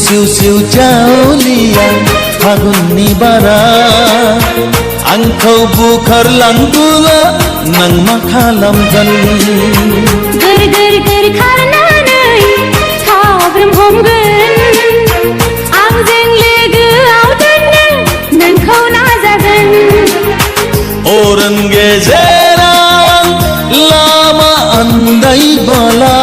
सिउ सिउ जावलिया फागुननि बारा आंखौ बुखारलांबोला नों मा खालामगोन गोर गोर गोर खारनानै साब्रोम हमगोन आंजों लोगोआव दोननो नोंखौ नाजागोन अरन गेजेराव लामा आन्दायबोला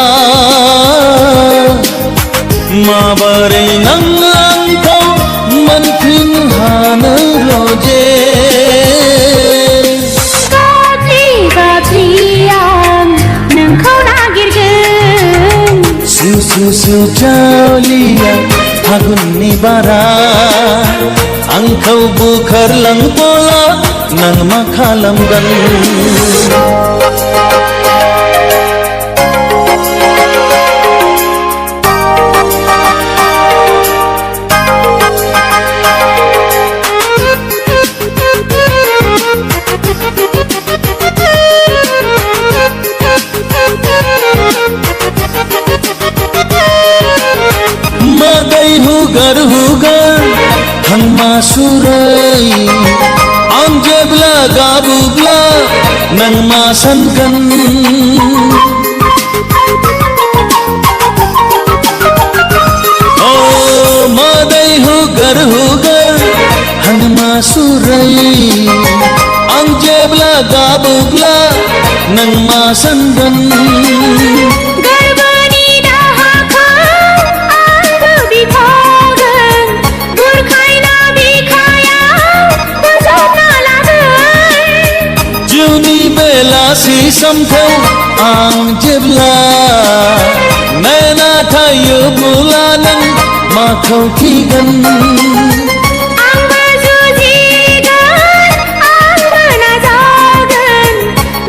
माबोरै नों आंखौ मोनफिन हानो रोजे गाबज्रि गाबज्रि आं नोंखौ नागिरगोन सिउ सिउ सिउ जावलिया फागुननि बारा आंखौ बुखारलांबोला नों मा खालामगोन हुगर हुगर थांमा सुरै आं जेब्ला गाबोब्ला नों मा सानगोन ओ मादै हुगर हुगर थांमा सुरै आं जेब्ला गाबोब्ला नों मा सानगोन बेलासि समखौ आं जेब्ला नायना थायोब्ला नों माखौ खिगोन आंबो जुजिगोन आंबो नाजागोन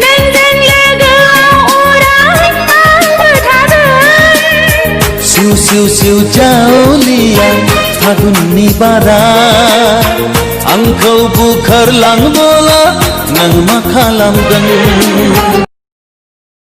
नोंजों लोगोआव अराय आंबो थागोन सिउ सिउ सिउ जावलिया फागुननि बारा आंखौ बुखारलांबोला नों मा खालामगोन